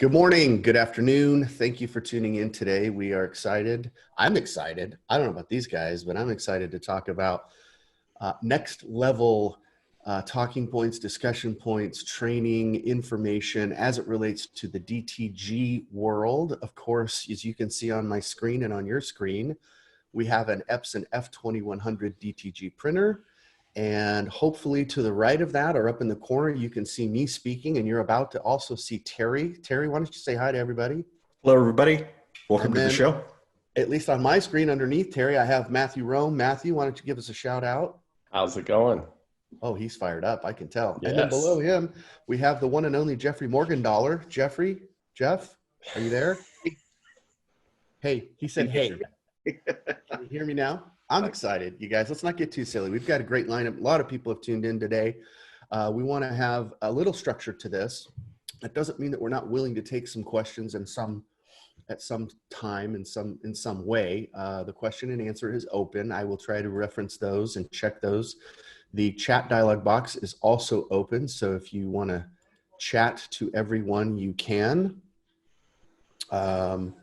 Good morning, good afternoon. Thank you for tuning in today. We are excited. I'm excited. I don't know about these guys, but I'm excited to talk about next level talking points, discussion points, training, information as it relates to the DTG world. Of course, as you can see on my screen and on your screen, we have an Epson F2100 DTG printer. And hopefully to the right of that or up in the corner, you can see me speaking, and you're about to also see Terry. Terry, why don't you say hi to everybody? Hello, everybody. Welcome to the show. At least on my screen underneath Terry, I have Matthew Rome. Matthew, why don't you give us a shout out? How's it going? Oh, he's fired up. I can tell. Yes. And then below him, we have the one and only Jeffrey Morgendollar. Jeff, are you there? Hey, he said, hey. Can you hear me now? I'm excited, you guys. Let's not get too silly. We've got a great lineup. A lot of people have tuned in today. We want to have a little structure to this. That doesn't mean that we're not willing to take some questions and at some time in some way. The question and answer is open. I will try to reference those and check those. The chat dialog box is also open, so if you want to chat to everyone, you can.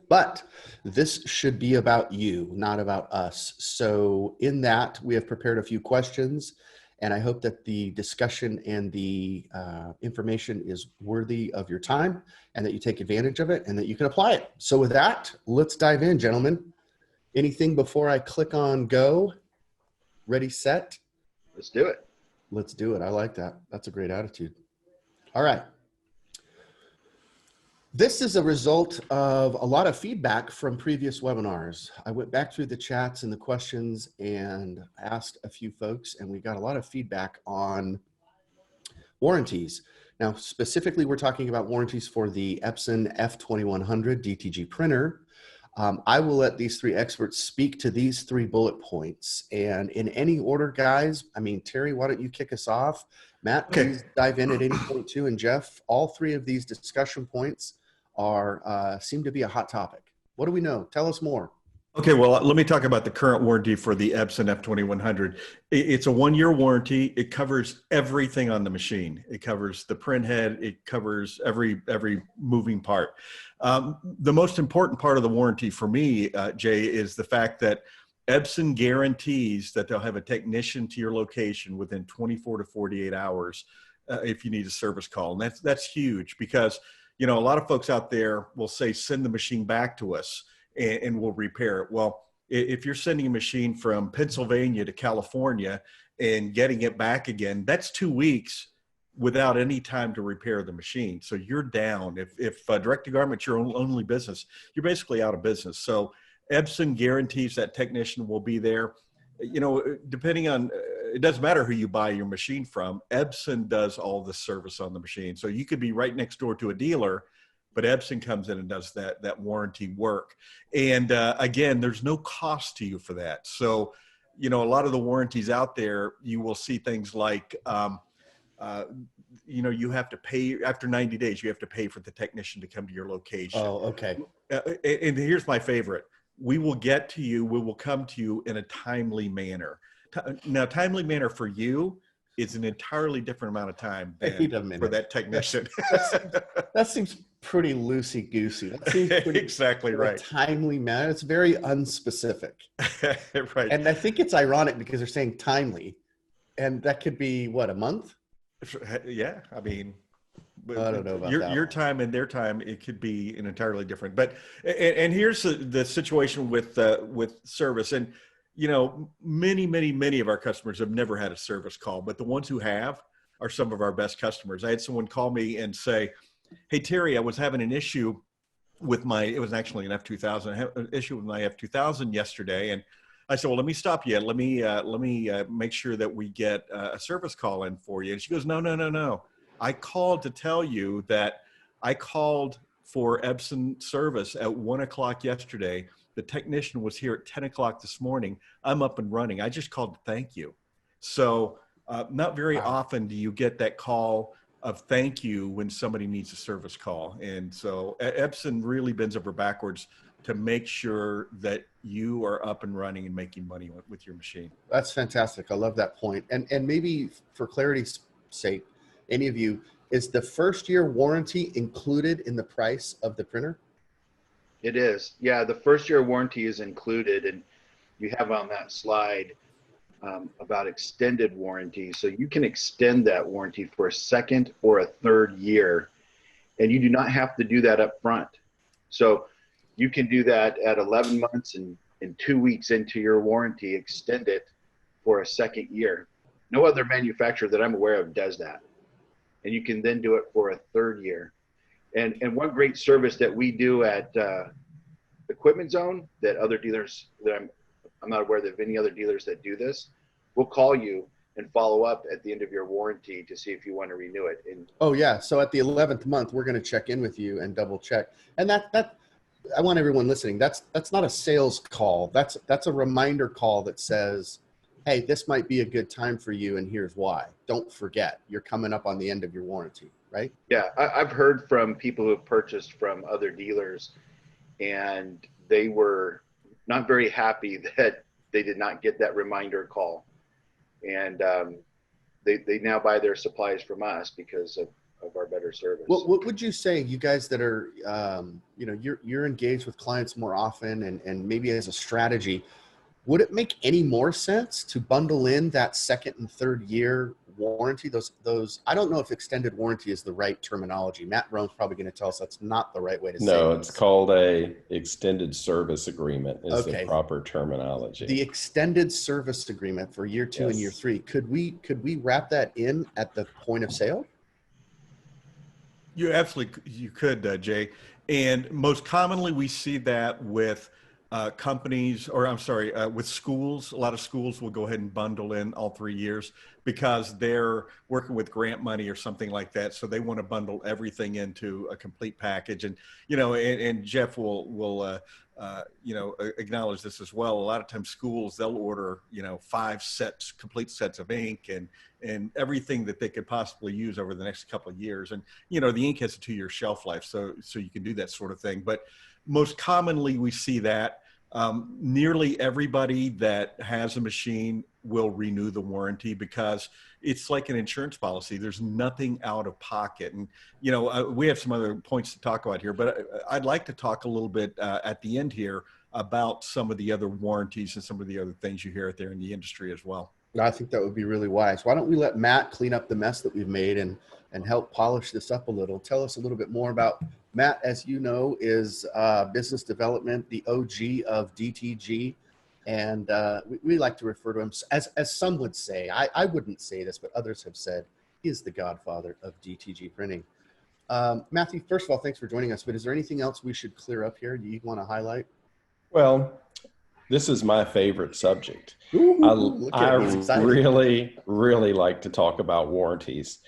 But this should be about you, not about us. So in that, we have prepared a few questions, and I hope that the discussion and the information is worthy of your time and that you take advantage of it and that you can apply it. So with that, let's dive in, gentlemen. Anything before I click on go? Ready, set? Let's do it. Let's do it. I like that. That's a great attitude. All right. This is a result of a lot of feedback from previous webinars. I went back through the chats and the questions and asked a few folks, and we got a lot of feedback on warranties. Now, specifically, we're talking about warranties for the Epson F2100 DTG printer. I will let these three experts speak to these three bullet points. And in any order, guys, I mean, Terry, why don't you kick us off? Matt, please dive in at any point too. And Jeff, all three of these discussion points are seem to be a hot topic. What do we know? Tell us more. Okay, well, let me talk about the current warranty for the Epson F2100. It's a 1-year warranty. It covers everything on the machine. It covers the print head. It covers every moving part. The most important part of the warranty for me, Jay, is the fact that Epson guarantees that they'll have a technician to your location within 24 to 48 hours if you need a service call. And that's huge because, you know, a lot of folks out there will say, send the machine back to us and we'll repair it. Well, if you're sending a machine from Pennsylvania to California and getting it back again, that's 2 weeks without any time to repair the machine. So you're down. If direct-to-garment's your only business, you're basically out of business. So Epson guarantees that technician will be there. You know, depending on, it doesn't matter who you buy your machine from, Epson does all the service on the machine. So you could be right next door to a dealer, but Epson comes in and does that warranty work. And again, there's no cost to you for that. So, you know, a lot of the warranties out there, you will see things like, you know, you have to pay after 90 days, you have to pay for the technician to come to your location. Oh, okay. And here's my favorite. We will get to you, we will come to you in a timely manner. Now, timely manner for you is an entirely different amount of time than for that technician. That seems pretty loosey-goosey. That seems pretty exactly right. Timely manner. It's very unspecific. Right. And I think it's ironic because they're saying timely. And that could be, what, a month? Yeah, I mean, I don't know about your time and their time, it could be an entirely different. But and here's the situation with service. And you know, many of our customers have never had a service call, but the ones who have are some of our best customers. I had someone call me and say, "Hey Terry, I was having an issue with it was actually an F2000. I had an issue with my F2000 yesterday." And I said, "Well, let me stop you. Let me make sure that we get a service call in for you." And she goes, No. I called to tell you that I called for Epson service at 1 o'clock yesterday. The technician was here at 10 o'clock this morning. I'm up and running. I just called to thank you." So not very often do you get that call of thank you when somebody needs a service call. And so Epson really bends over backwards to make sure that you are up and running and making money with your machine. That's fantastic. I love that point. And maybe for clarity's sake, any of you, Is the first year warranty included in the price of the printer? It is. Yeah, the first year warranty is included, and you have on that slide about extended warranty. So you can extend that warranty for a second or a third year, and you do not have to do that up front. So you can do that at 11 months and 2 weeks into your warranty, extend it for a second year. No other manufacturer that I'm aware of does that. And you can then do it for a third year. And one great service that we do at Equipment Zone that other dealers that I'm not aware of any other dealers that do this, we'll call you and follow up at the end of your warranty to see if you want to renew it. And oh yeah, so at the 11th month, we're going to check in with you and double check. And that I want everyone listening. That's not a sales call. That's a reminder call that says, hey, this might be a good time for you, and here's why. Don't forget, you're coming up on the end of your warranty, right? yeah, I've heard from people who have purchased from other dealers, and they were not very happy that they did not get that reminder call. And they now buy their supplies from us because of our better service. What would you say, you guys that are, you're engaged with clients more often and maybe as a strategy, would it make any more sense to bundle in that second and third year warranty? Those I don't know if extended warranty is the right terminology. Matt Rome's probably going to tell us that's not the right way to say it. No, it's called a extended service agreement is Okay. the proper terminology. The extended service agreement for year 2 and year 3. Could we wrap that in at the point of sale? You could, Jay. And most commonly we see that with companies, or I'm sorry, with schools. A lot of schools will go ahead and bundle in all 3 years because they're working with grant money or something like that. So they want to bundle everything into a complete package. And, and Jeff will acknowledge this as well. A lot of times schools, they'll order, 5 complete sets of ink and everything that they could possibly use over the next couple of years. And, the ink has a 2-year shelf life. So you can do that sort of thing. But most commonly we see that nearly everybody that has a machine will renew the warranty because it's like an insurance policy. There's nothing out of pocket. And, we have some other points to talk about here, but I'd like to talk a little bit at the end here about some of the other warranties and some of the other things you hear out there in the industry as well. I think that would be really wise. Why don't we let Matt clean up the mess that we've made and help polish this up a little. Tell us a little bit more about Matt, as you know, is business development, the OG of DTG. And we like to refer to him as some would say, I wouldn't say this, but others have said, he is the godfather of DTG printing. Matthew, first of all, thanks for joining us. But is there anything else we should clear up here? Do you want to highlight? Well, this is my favorite subject. Ooh, I really, really like to talk about warranties.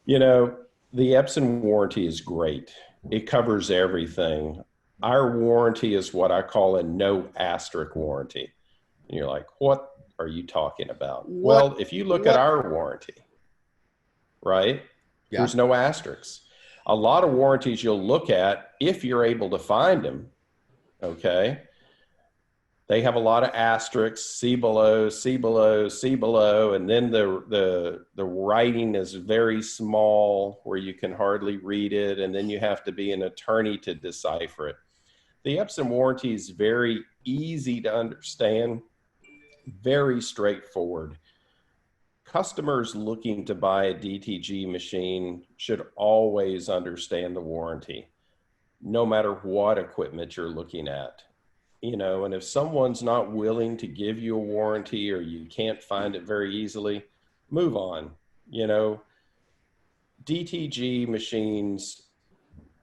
The Epson warranty is great. It covers everything. Our warranty is what I call a no asterisk warranty. And you're like, what are you talking about? Well, if you look at our warranty, right, there's no asterisks. A lot of warranties you'll look at, if you're able to find them, okay, they have a lot of asterisks, see below, see below, see below, and then the writing is very small where you can hardly read it, and then you have to be an attorney to decipher it. The Epson warranty is very easy to understand, very straightforward. Customers looking to buy a DTG machine should always understand the warranty, no matter what equipment you're looking at. And if someone's not willing to give you a warranty or you can't find it very easily, move on. DTG machines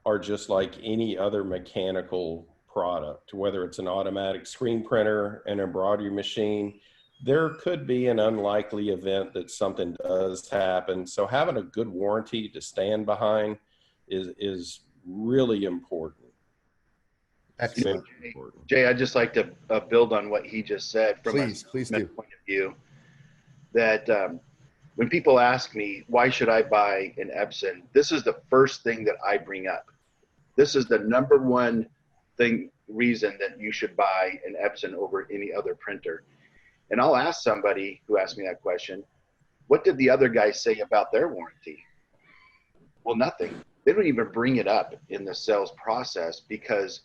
are just like any other mechanical product, whether it's an automatic screen printer, an embroidery machine. There could be an unlikely event that something does happen. So having a good warranty to stand behind is really important. Excellent. Jay, I'd just like to build on what he just said from please do. point of view. That when people ask me, why should I buy an Epson? This is the first thing that I bring up. This is the number one reason that you should buy an Epson over any other printer. And I'll ask somebody who asked me that question, what did the other guys say about their warranty? Well, nothing. They don't even bring it up in the sales process because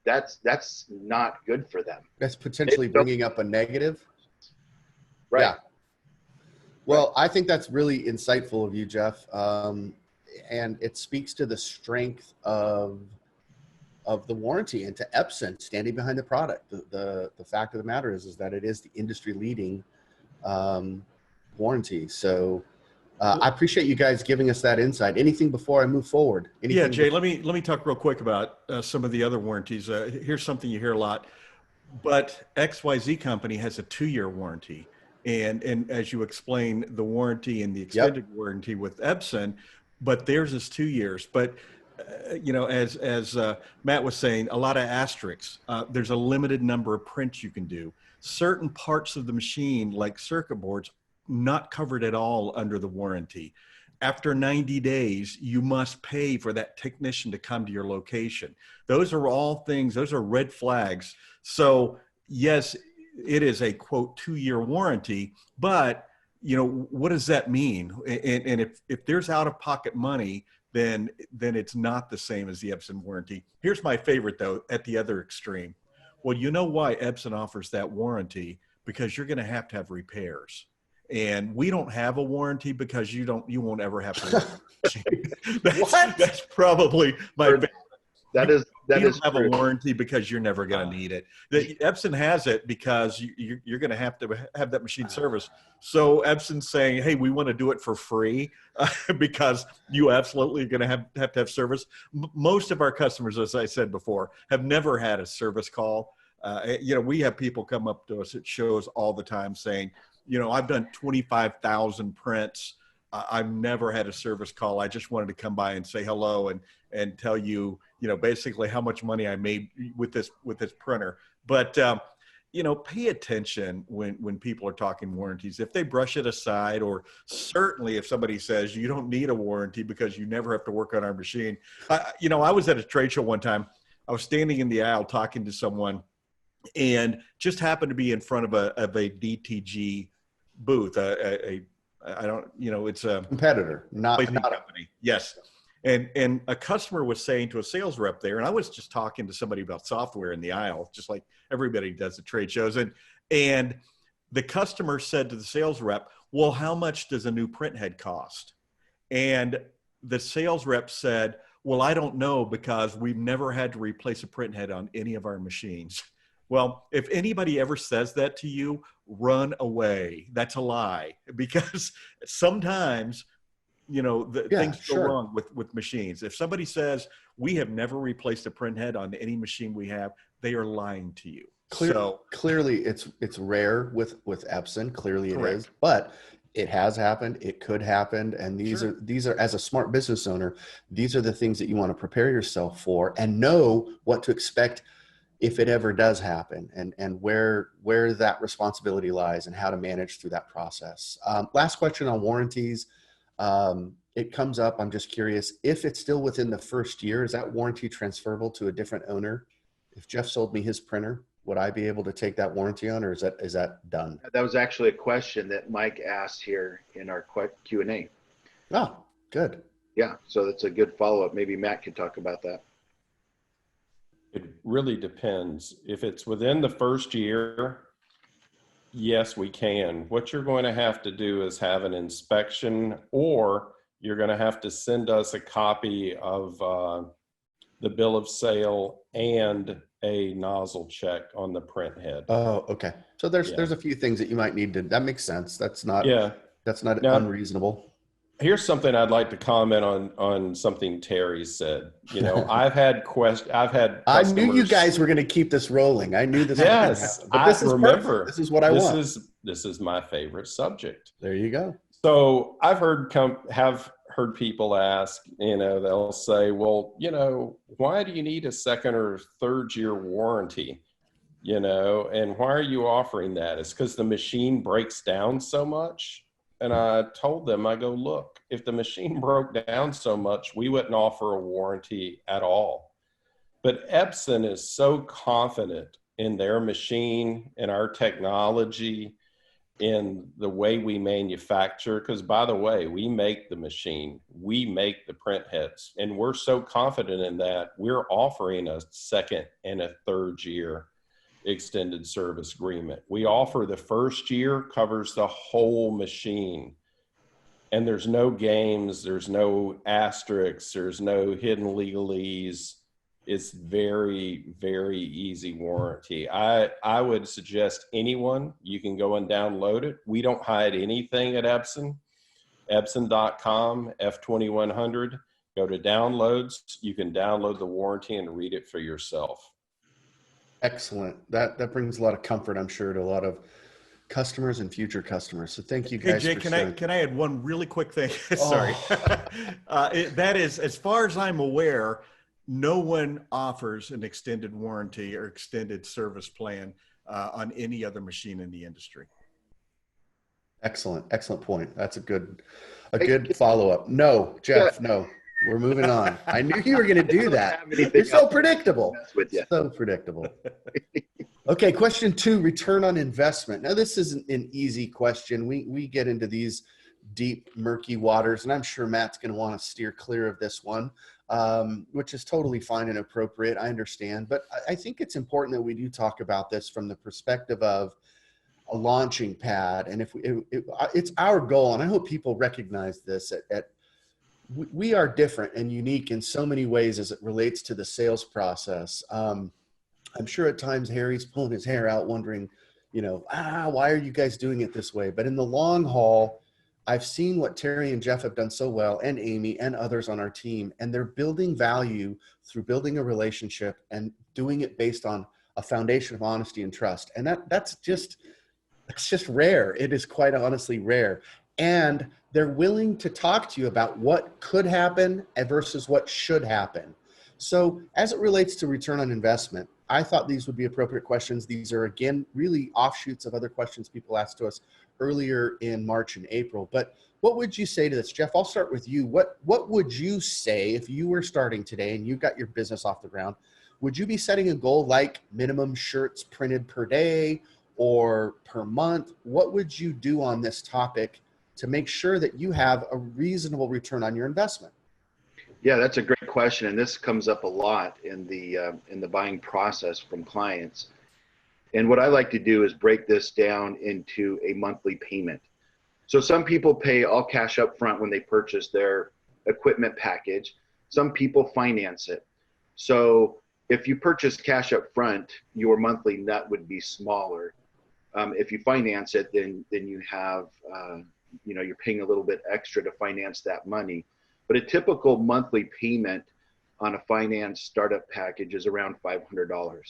that's not good for them. That's potentially bringing up a negative. Right. Yeah. Well, I think that's really insightful of you, Jeff. And it speaks to the strength of the warranty and to Epson standing behind the product. The fact of the matter is that it is the industry leading warranty. So I appreciate you guys giving us that insight. Anything before I move forward? Anything Yeah, Jay, let me talk real quick about some of the other warranties. Here's something you hear a lot, but XYZ company has a 2-year warranty. And as you explain, the warranty and the extended warranty with Epson, but theirs is 2 years. But you know, as Matt was saying, a lot of asterisks. There's a limited number of prints you can do. Certain parts of the machine, like circuit boards, not covered at all under the warranty. After 90 days, you must pay for that technician to come to your location. Those are all things, those are red flags. So yes, it is a quote 2-year warranty, but you know, what does that mean? And if there's out-of-pocket money, then it's not the same as the Epson warranty. Here's my favorite though, at the other extreme. Well, you know why Epson offers that warranty? Because you're going to have repairs. And we don't have a warranty because you won't ever have to. That's probably my favorite. That is have a warranty because you're never going to need it. Epson has it because you're going to have that machine serviced. So Epson's saying, hey, we want to do it for free because you absolutely going to have service. Most of our customers, as I said before, have never had a service call. You know, we have people come up to us at shows all the time saying, you know, I've done 25,000 prints. I've never had a service call. I just wanted to come by and say hello and tell you, you know, basically how much money I made with this printer. But, you know, pay attention when people are talking warranties. If they brush it aside, or certainly if somebody says you don't need a warranty because you never have to work on our machine. You know, I was at a trade show one time. I was standing in the aisle talking to someone and just happened to be in front of a DTG booth. I don't, you know, it's a competitor, not a company. Yes. And a customer was saying to a sales rep there, and I was just talking to somebody about software in the aisle, just like everybody does at trade shows. And the customer said to the sales rep, well, how much does a new print head cost? And the sales rep said, well, I don't know because we've never had to replace a print head on any of our machines. Well, if anybody ever says that to you, run away. That's a lie, because sometimes, you know, things go wrong with machines. If somebody says we have never replaced a print head on any machine we have, they are lying to you. Clearly it's rare with Epson. Clearly it Correct. is, but it has happened. It could happen. And these are, as a smart business owner, these are the things that you want to prepare yourself for and know what to expect if it ever does happen, and where that responsibility lies and how to manage through that process. Last question on warranties. It comes up, I'm just curious, if it's still within the first year, is that warranty transferable to a different owner? If Jeff sold me his printer, would I be able to take that warranty on, or is that done? That was actually a question that Mike asked here in our Q&A. Oh, good. Yeah, so that's a good follow-up. Maybe Matt could talk about that. It really depends. If it's within the first year, yes, we can. What you're going to have to do is have an inspection, or you're going to have to send us a copy of the bill of sale and a nozzle check on the print head. Oh, okay. So there's a few things that you might need to, that makes sense. That's not Now, unreasonable. Here's something I'd like to comment on something Terry said. You know, I've had customers. I knew you guys were going to keep this rolling. I knew this. Yes, but this is remember. Perfect. This is what I want. This is my favorite subject. There you go. So I've heard people ask. You know, they'll say, "Well, you know, why do you need a second or third year warranty? You know, and why are you offering that? It's because the machine breaks down so much." And I told them, I go, look, if the machine broke down so much, we wouldn't offer a warranty at all. But Epson is so confident in their machine and our technology in the way we manufacture, because by the way, we make the machine, we make the print heads, and we're so confident in that we're offering a second and a third year extended service agreement. We offer the first year covers the whole machine, and there's no games, there's no asterisks, there's no hidden legalese. It's very, very easy warranty. I would suggest anyone, you can go and download it. We don't hide anything at Epson. Epson.com, F2100. Go to downloads. You can download the warranty and read it for yourself. Excellent. That brings a lot of comfort, I'm sure, to a lot of customers and future customers. So thank you guys. Hey, Jay, can I add one really quick thing? Sorry. That is, as far as I'm aware, no one offers an extended warranty or extended service plan on any other machine in the industry. Excellent. Excellent point. That's a good follow-up. No, Jeff, no. We're moving on. I knew you were going to do that. You're so predictable. With you. So predictable. Okay, question 2, return on investment. Now, this isn't an easy question. We get into these deep, murky waters, and I'm sure Matt's going to want to steer clear of this one, which is totally fine and appropriate. I understand. But I think it's important that we do talk about this from the perspective of a launching pad. And it's our goal, and I hope people recognize this, we are different and unique in so many ways as it relates to the sales process. I'm sure at times Harry's pulling his hair out wondering, why are you guys doing it this way? But in the long haul, I've seen what Terry and Jeff have done so well, and Amy and others on our team, and they're building value through building a relationship and doing it based on a foundation of honesty and trust. And that's just rare. It is quite honestly rare. And they're willing to talk to you about what could happen versus what should happen. So as it relates to return on investment, I thought these would be appropriate questions. These are, again, really offshoots of other questions people asked to us earlier in March and April. But what would you say to this? Jeff, I'll start with you. What would you say if you were starting today and you got your business off the ground? Would you be setting a goal like minimum shirts printed per day or per month? What would you do on this topic to make sure that you have a reasonable return on your investment? Yeah, that's a great question, and this comes up a lot in the buying process from clients. And what I like to do is break this down into a monthly payment. So some people pay all cash up front when they purchase their equipment package. Some people finance it. So if you purchase cash up front, your monthly net would be smaller. If you finance it, then you have you're paying a little bit extra to finance that money. But a typical monthly payment on a finance startup package is around $500.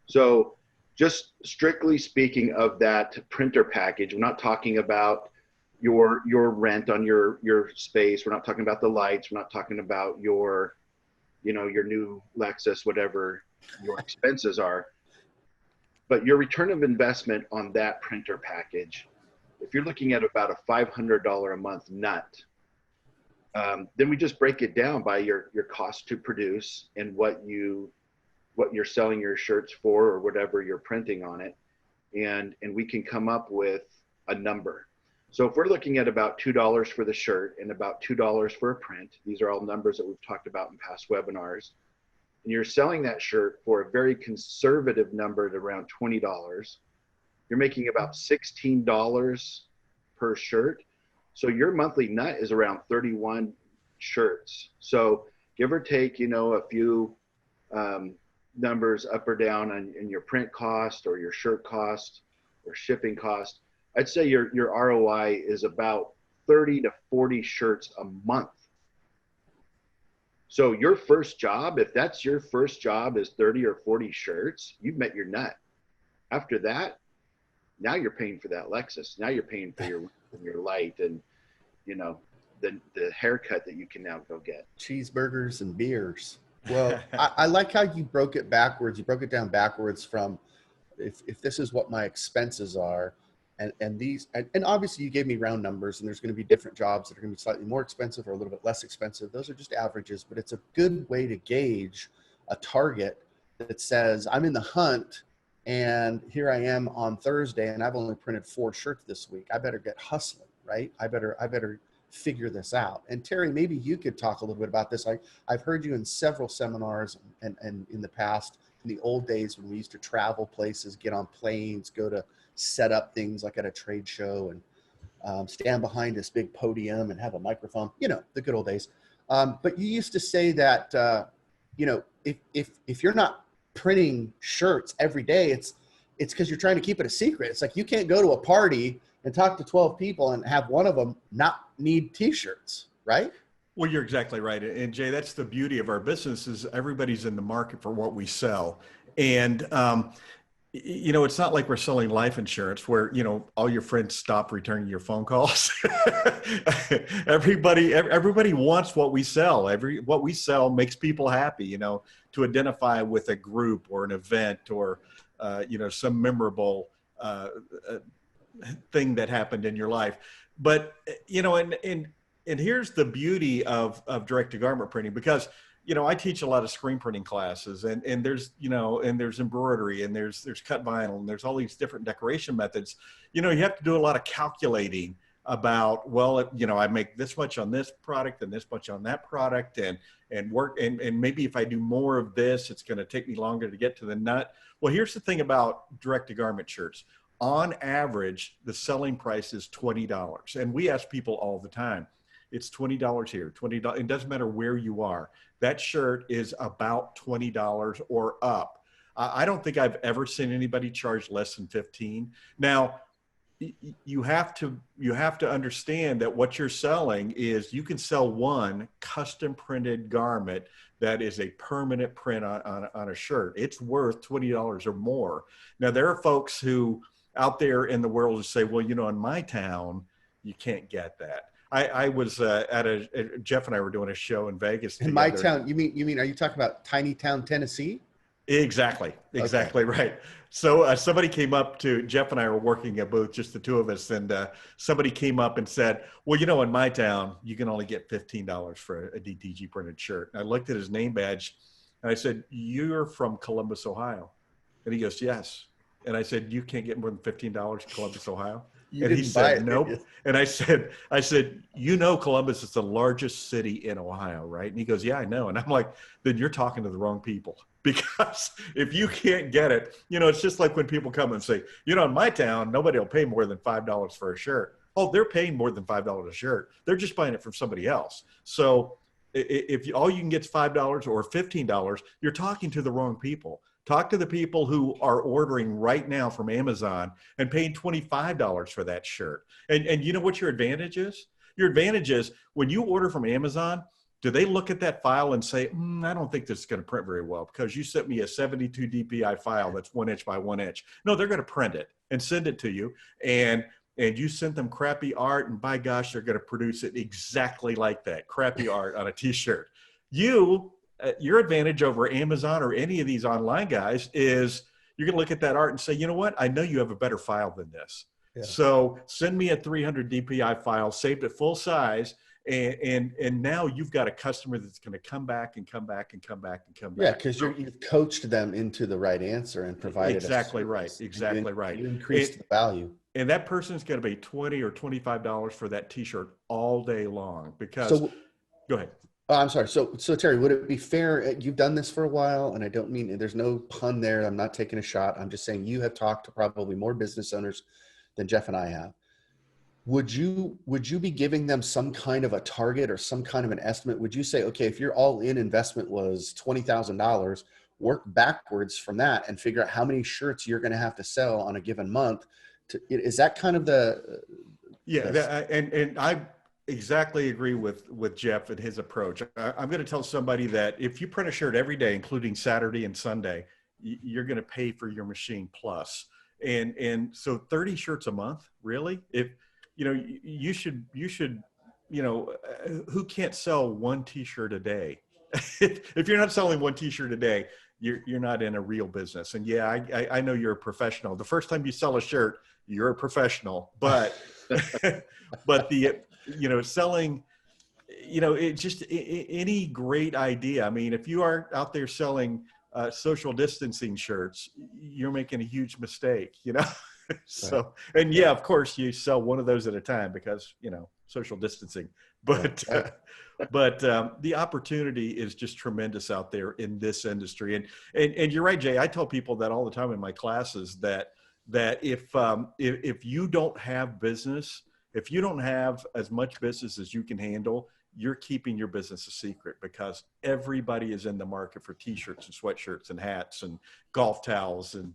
So just strictly speaking of that printer package, we're not talking about your rent on your space. We're not talking about the lights. We're not talking about your new Lexus, whatever your expenses are. But your return of investment on that printer package, if you're looking at about a $500 a month nut, then we just break it down by your cost to produce and what you're selling your shirts for or whatever you're printing on it, and we can come up with a number. So if we're looking at about $2 for the shirt and about $2 for a print, these are all numbers that we've talked about in past webinars, and you're selling that shirt for a very conservative number at around $20, you're making about $16 per shirt. So your monthly nut is around 31 shirts. So give or take, a few numbers up or down in your print cost or your shirt cost or shipping cost, I'd say your ROI is about 30 to 40 shirts a month. So your first job, if that's your first job is 30 or 40 shirts, you've met your nut. After that, now you're paying for that Lexus. Now you're paying for your light and, the haircut that you can now go get. Cheeseburgers and beers. Well, I like how you broke it backwards. You broke it down backwards from if this is what my expenses are, and obviously you gave me round numbers, and there's going to be different jobs that are going to be slightly more expensive or a little bit less expensive. Those are just averages, but it's a good way to gauge a target that says I'm in the hunt And here I am on Thursday, and I've only printed 4 shirts this week. I better get hustling, right? I better figure this out. And Terry, maybe you could talk a little bit about this. I've heard you in several seminars and in the past, in the old days when we used to travel places, get on planes, go to set up things like at a trade show, and stand behind this big podium and have a microphone, you know, the good old days. But you used to say that, you know, if you're not printing shirts every day, it's because you're trying to keep it a secret. It's like you can't go to a party and talk to 12 people and have one of them not need t-shirts, right? Well, you're exactly right. And Jay, that's the beauty of our business is everybody's in the market for what we sell. And, you know, it's not like we're selling life insurance where, you know, all your friends stop returning your phone calls. Everybody wants what we sell. What we sell makes people happy, you know, to identify with a group or an event or, you know, some memorable thing that happened in your life. But, you know, and here's the beauty of direct-to-garment printing, because, you know, I teach a lot of screen printing classes, and there's, you know, and there's embroidery, and there's cut vinyl, and there's all these different decoration methods. You know, you have to do a lot of calculating about, well, you know, I make this much on this product and this much on that product, and work, and maybe if I do more of this, it's going to take me longer to get to the nut. Well, here's the thing about direct-to-garment shirts. On average, the selling price is $20. And we ask people all the time, it's $20 here, $20. It doesn't matter where you are. That shirt is about $20 or up. I don't think I've ever seen anybody charge less than 15. Now, you have to understand that what you're selling is you can sell one custom printed garment that is a permanent print on a shirt. It's worth $20 or more. Now, there are folks who out there in the world who say, well, you know, in my town, you can't get that. I was at Jeff and I were doing a show in Vegas together. In my town, you mean, are you talking about tiny town, Tennessee? Exactly okay. Right. So somebody came up to Jeff and I were working a booth, just the two of us, and somebody came up and said, well, you know, in my town, you can only get $15 for a DTG printed shirt. And I looked at his name badge and I said, you're from Columbus, Ohio? And he goes, yes. And I said, you can't get more than $15 in Columbus, Ohio? And he said, nope. And I said, you know, Columbus is the largest city in Ohio, right? And he goes, yeah, I know. And I'm like, then you're talking to the wrong people, because if you can't get it, you know, it's just like when people come and say, you know, in my town, nobody will pay more than $5 for a shirt. Oh, they're paying more than $5 a shirt. They're just buying it from somebody else. So if all you can get is $5 or $15, you're talking to the wrong people. Talk to the people who are ordering right now from Amazon and paying $25 for that shirt. And you know what your advantage is? Your advantage is when you order from Amazon, do they look at that file and say, I don't think this is going to print very well because you sent me a 72 DPI file that's 1 inch by 1 inch. No, they're going to print it and send it to you. And you sent them crappy art, and by gosh, they're going to produce it exactly like that, crappy art on a t-shirt. Your advantage over Amazon or any of these online guys is you're going to look at that art and say, you know what? I know you have a better file than this. Yeah. So send me a 300 DPI file, saved at full size. And now you've got a customer that's going to come back and come back and come back and come back. Yeah, because you've coached them into the right answer and provided exactly right. You increased the value. And that person's going to pay $20 or $25 for that T-shirt all day long. Because go ahead. Oh, I'm sorry. So Terry, would it be fair? You've done this for a while, and I don't mean there's no pun there. I'm not taking a shot. I'm just saying you have talked to probably more business owners than Jeff and I have. Would you be giving them some kind of a target or some kind of an estimate? Would you say, okay, if your all-in investment was $20,000, work backwards from that and figure out how many shirts you're going to have to sell on a given month? Is that kind of the? Yeah, and I exactly agree with Jeff and his approach. I'm going to tell somebody that if you print a shirt every day, including Saturday and Sunday, you're going to pay for your machine plus. And so 30 shirts a month, really? If you know, you should, you know, who can't sell one T-shirt a day? If you're not selling one T-shirt a day, you're not in a real business. And yeah, I know you're a professional. The first time you sell a shirt, you're a professional, but, but you know, selling, you know, it just any great idea. I mean, if you are out there selling social distancing shirts, you're making a huge mistake, you know? So, and yeah, of course you sell one of those at a time because, you know, social distancing, but, the opportunity is just tremendous out there in this industry. And you're right, Jay, I tell people that all the time in my classes that if you don't have business, if you don't have as much business as you can handle, you're keeping your business a secret, because everybody is in the market for t-shirts and sweatshirts and hats and golf towels and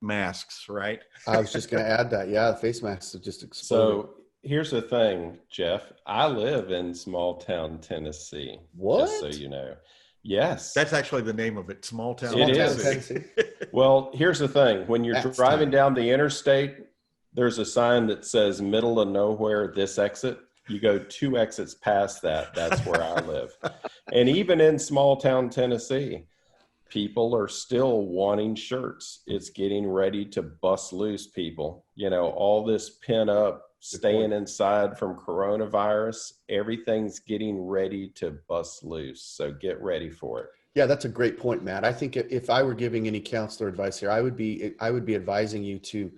masks, right? I was just going to add that. Yeah, the face masks have just exploded. So here's the thing, Jeff. I live in small town Tennessee. What? Just so you know. Yes. That's actually the name of it, small town It Tennessee. is. Well, here's the thing. When you're driving down the interstate, there's a sign that says middle of nowhere, this exit. You go 2 exits past that. That's where I live. And even in small town Tennessee, people are still wanting shirts. It's getting ready to bust loose, people. You know, all this pent up, staying inside from coronavirus, everything's getting ready to bust loose. So get ready for it. Yeah, that's a great point, Matt. I think if I were giving any counselor advice here, I would be advising you to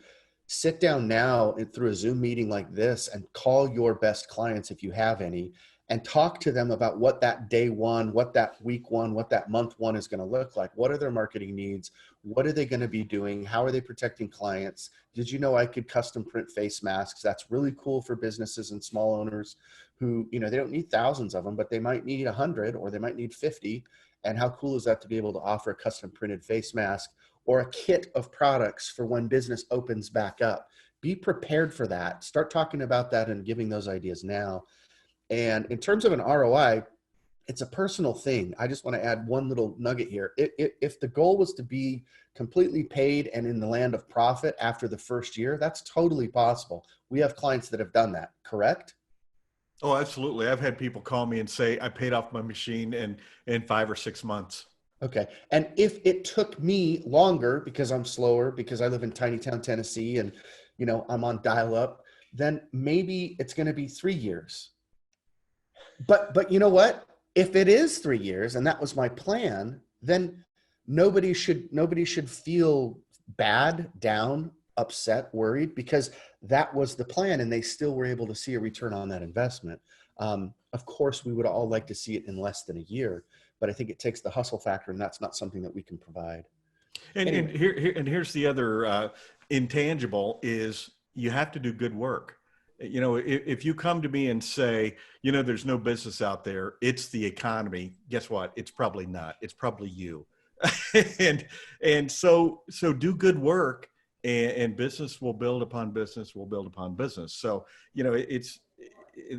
sit down now through a Zoom meeting like this and call your best clients, if you have any, and talk to them about what that day one, what that week one, what that month one is going to look like. What are their marketing needs? What are they going to be doing? How are they protecting clients? Did you know I could custom print face masks? That's really cool for businesses and small owners who, you know, they don't need thousands of them, but they might need 100 or they might need 50. And how cool is that to be able to offer a custom printed face mask or a kit of products for when business opens back up? Be prepared for that. Start talking about that and giving those ideas now. And in terms of an ROI, it's a personal thing. I just want to add one little nugget here. If the goal was to be completely paid and in the land of profit after the first year, that's totally possible. We have clients that have done that, correct? Oh, absolutely. I've had people call me and say, I paid off my machine in 5 or 6 months. Okay. And if it took me longer because I'm slower, because I live in tiny town Tennessee and, you know, I'm on dial up, then maybe it's going to be 3 years. But you know what? If it is 3 years and that was my plan, then nobody should feel bad, down, upset, worried, because that was the plan and they still were able to see a return on that investment. Of course, we would all like to see it in less than a year, but I think it takes the hustle factor, and that's not something that we can provide. And, Anyway. and here's the other intangible is you have to do good work. You know, if you come to me and say, you know, there's no business out there, it's the economy, guess what? It's probably not. It's probably you. and so do good work, and business will build upon business, will build upon business. So, you know,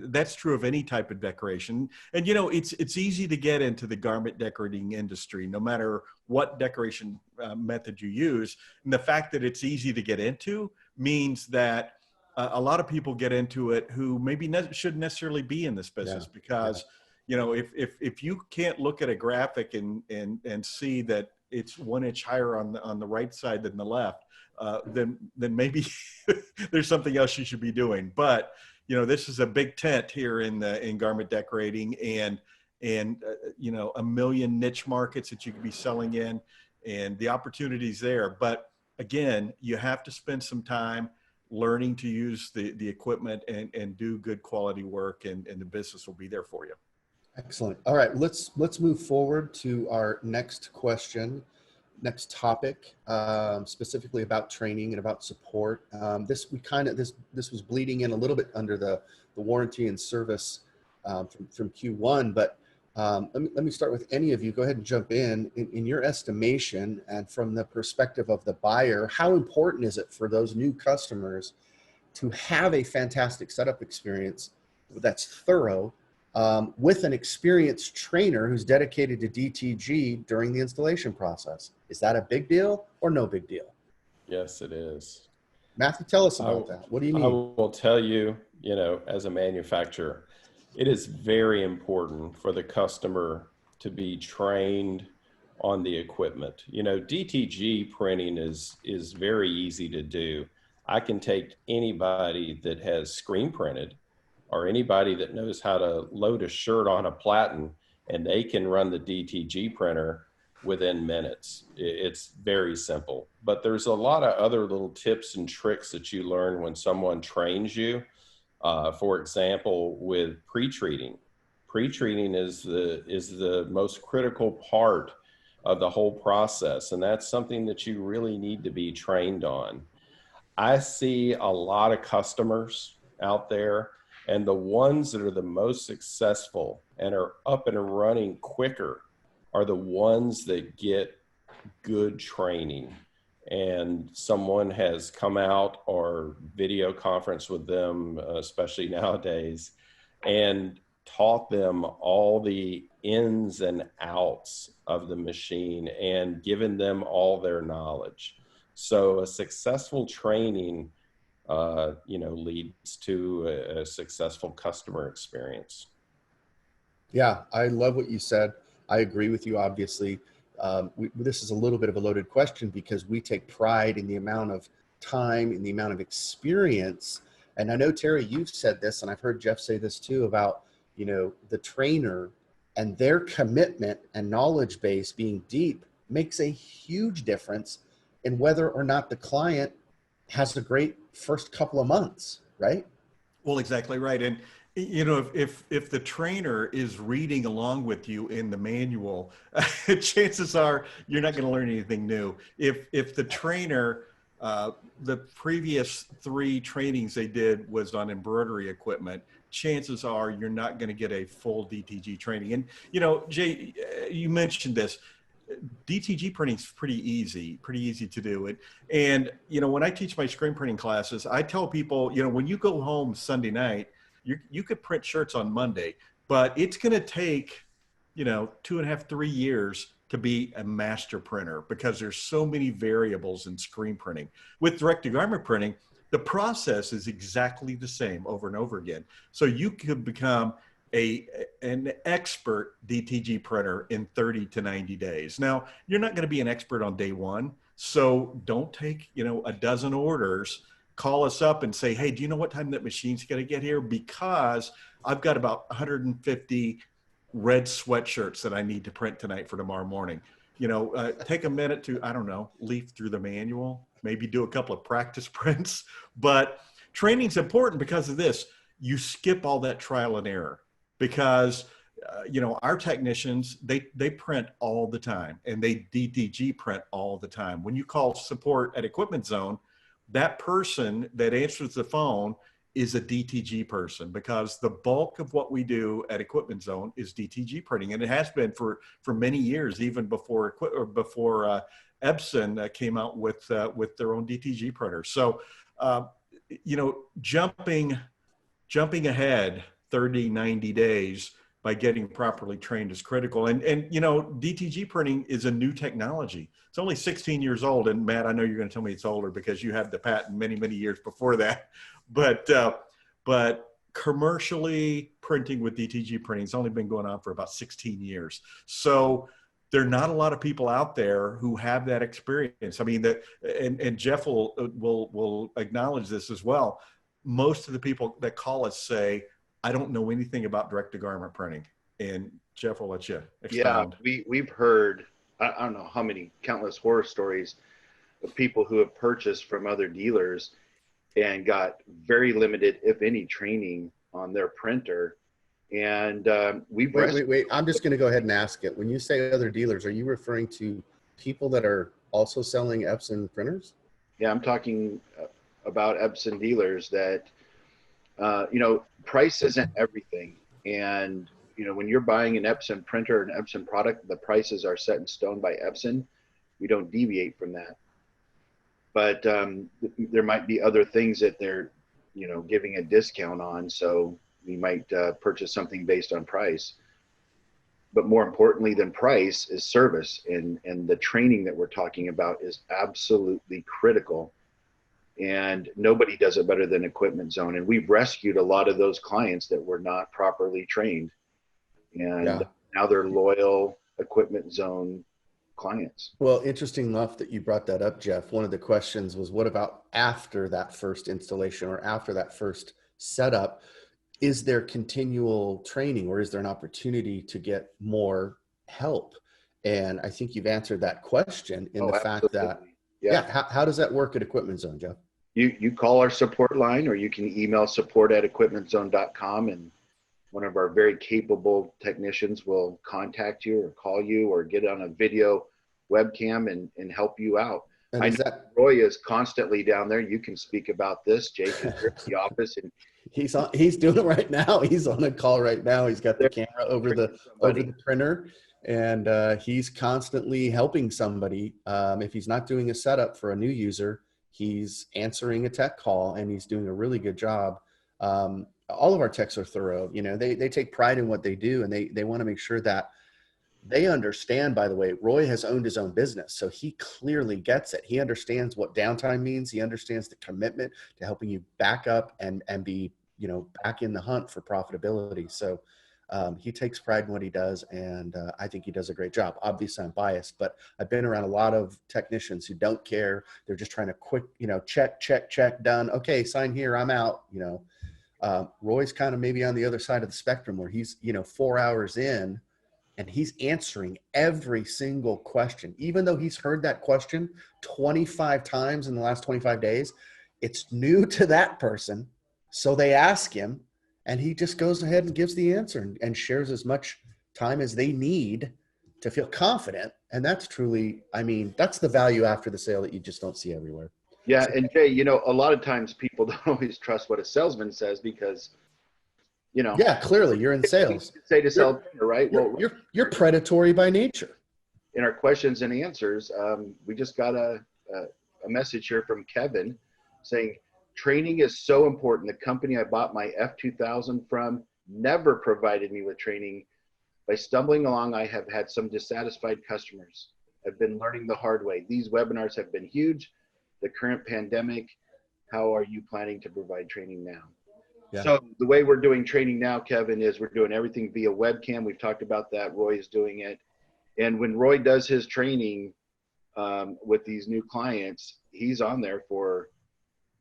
that's true of any type of decoration. And, you know, it's easy to get into the garment decorating industry, no matter what decoration method you use. And the fact that it's easy to get into means that a lot of people get into it who maybe shouldn't necessarily be in this business, because, you know, if you can't look at a graphic and see that it's 1 inch higher on the right side than the left, then maybe there's something else you should be doing. But, you know, this is a big tent here in garment decorating, and you know, a million niche markets that you could be selling in, and the opportunities there. But again, you have to spend some time learning to use the equipment and do good quality work, and the business will be there for you. Excellent. All right, let's move forward to our next question, next topic, specifically about training and about support. This was bleeding in a little bit under the warranty and service from Q1, but let me start with any of you. Go ahead and jump in your estimation, and from the perspective of the buyer, how important is it for those new customers to have a fantastic setup experience that's thorough, with an experienced trainer who's dedicated to DTG during the installation process? Is that a big deal or no big deal? Yes, it is. Matthew, tell us about that. What do you mean? I will tell you, you know, as a manufacturer, it is very important for the customer to be trained on the equipment. You know, DTG printing is very easy to do. I can take anybody that has screen printed, or anybody that knows how to load a shirt on a platen, and they can run the DTG printer within minutes. It's very simple, but there's a lot of other little tips and tricks that you learn when someone trains you. For example, with pre-treating. Pre-treating is the most critical part of the whole process, and that's something that you really need to be trained on. I see a lot of customers out there, and the ones that are the most successful and are up and running quicker are the ones that get good training. And someone has come out or video conference with them, especially nowadays, and taught them all the ins and outs of the machine and given them all their knowledge. So a successful training, leads to a successful customer experience. Yeah, I love what you said. I agree with you, obviously. This is a little bit of a loaded question because we take pride in the amount of time and the amount of experience. And I know, Terry, you've said this, and I've heard Jeff say this too, about, the trainer and their commitment and knowledge base being deep makes a huge difference in whether or not the client has a great first couple of months, right? Well, exactly right. And if the trainer is reading along with you in the manual, chances are you're not going to learn anything new. If the trainer, the previous 3 trainings they did was on embroidery equipment, chances are you're not going to get a full DTG training. And Jay, you mentioned this. DTG printing is pretty easy to do it. And, when I teach my screen printing classes, I tell people, when you go home Sunday night, you could print shirts on Monday, but it's going to take, 2.5, 3 years to be a master printer because there's so many variables in screen printing. With direct to garment printing, the process is exactly the same over and over again. So you could become an expert DTG printer in 30 to 90 days. Now, you're not going to be an expert on day one, so don't take, a dozen orders. Call us up and say, hey, do you know what time that machine's going to get here? Because I've got about 150 red sweatshirts that I need to print tonight for tomorrow morning. Take a minute to, I don't know, leaf through the manual, maybe do a couple of practice prints. But training's important because of this. You skip all that trial and error. Because, our technicians, they print all the time and they DTG print all the time. When you call support at Equipment Zone, that person that answers the phone is a DTG person because the bulk of what we do at Equipment Zone is DTG printing. And it has been for many years, even before Epson came out with their own DTG printer. So, jumping ahead 30, 90 days by getting properly trained is critical. And DTG printing is a new technology. It's only 16 years old. And Matt, I know you're going to tell me it's older because you had the patent many, many years before that. But commercially printing with DTG printing has only been going on for about 16 years. So there are not a lot of people out there who have that experience. I mean, and Jeff will acknowledge this as well. Most of the people that call us say, I don't know anything about direct-to-garment printing. And Jeff will let you expound. Yeah, we've heard, I don't know how many countless horror stories of people who have purchased from other dealers and got very limited, if any, training on their printer. And wait. I'm just going to go ahead and ask it. When you say other dealers, are you referring to people that are also selling Epson printers? Yeah, I'm talking about Epson dealers that, price isn't everything. And, when you're buying an Epson printer, an Epson product, the prices are set in stone by Epson. We don't deviate from that. But there might be other things that they're, giving a discount on. So we might purchase something based on price. But more importantly than price is service. And the training that we're talking about is absolutely critical. And nobody does it better than Equipment Zone. And we've rescued a lot of those clients that were not properly trained. And now they're loyal Equipment Zone clients. Well, interesting enough that you brought that up, Jeff. One of the questions was, what about after that first installation or after that first setup? Is there continual training or is there an opportunity to get more help? And I think you've answered that question in the fact that, absolutely. Yeah. how does that work at Equipment Zone, Jeff? You call our support line, or you can email support@equipmentzone.com, and one of our very capable technicians will contact you or call you or get on a video webcam and help you out. And I is know that Roy is constantly down there. You can speak about this. Jake is here at the office, and he's doing it right now. He's on a call right now. He's got the camera over the printer, and he's constantly helping somebody. If he's not doing a setup for a new user, he's answering a tech call, and he's doing a really good job. All of our techs are thorough. You know, they take pride in what they do, and they want to make sure that they understand. By the way, Roy has owned his own business, so he clearly gets it. He understands what downtime means. He understands the commitment to helping you back up and be, you know, back in the hunt for profitability. So he takes pride in what he does, and I think he does a great job. Obviously, I'm biased, but I've been around a lot of technicians who don't care. They're just trying to quick, you know, check, done. Okay, sign here, I'm out. You know, Roy's kind of maybe on the other side of the spectrum where he's, you know, 4 hours in, and he's answering every single question. Even though he's heard that question 25 times in the last 25 days, it's new to that person. So they ask him, and he just goes ahead and gives the answer and shares as much time as they need to feel confident. And that's truly, I mean, that's the value after the sale that you just don't see everywhere. yeah. And Jay, you know, a lot of times people don't always trust what a salesman says because, you know, yeah, clearly you're in sales. Say to sell, right? Well, you're predatory by nature. in our questions and answers, we just got a message here from Kevin saying, training is so important. The company I bought my F2000 from never provided me with training. By stumbling along, I have had some dissatisfied customers. I've been learning the hard way. These webinars have been huge. The current pandemic, how are you planning to provide training now? Yeah. So the way we're doing training now, Kevin, is we're doing everything via webcam. We've talked about that. Roy is doing it. And when Roy does his training with these new clients, he's on there for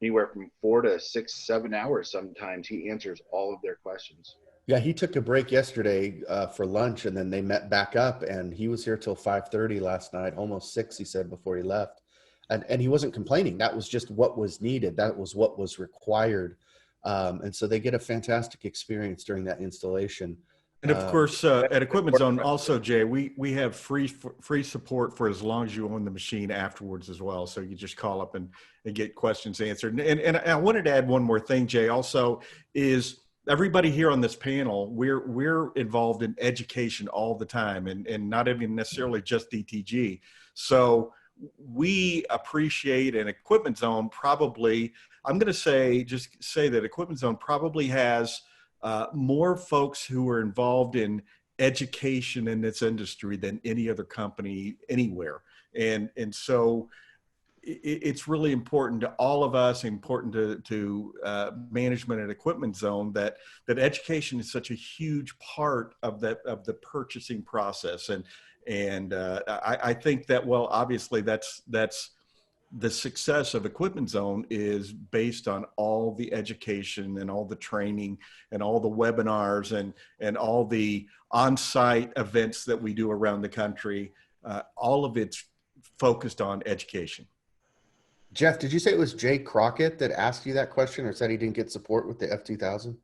anywhere from 4 to 6, 7 hours. Sometimes he answers all of their questions. Yeah, he took a break yesterday for lunch, and then they met back up, and he was here till 5:30 last night, almost 6, he said, before he left. And he wasn't complaining. That was just what was needed. That was what was required. And so they get a fantastic experience during that installation. And of course, at Equipment Zone also, Jay, we have free support for as long as you own the machine afterwards as well. So you just call up and get questions answered. And I wanted to add one more thing, Jay, also is everybody here on this panel, we're involved in education all the time, and not even necessarily just DTG. So we appreciate an Equipment Zone probably, I'm going to say that Equipment Zone probably has more folks who are involved in education in this industry than any other company anywhere. And so it's really important to all of us, important to management at Equipment Zone, that education is such a huge part of the purchasing process. And I think that, well, obviously that's the success of Equipment Zone is based on all the education and all the training and all the webinars and all the on-site events that we do around the country. All of it's focused on education. Jeff, did you say it was Jay Crockett that asked you that question, or said he didn't get support with the F2000?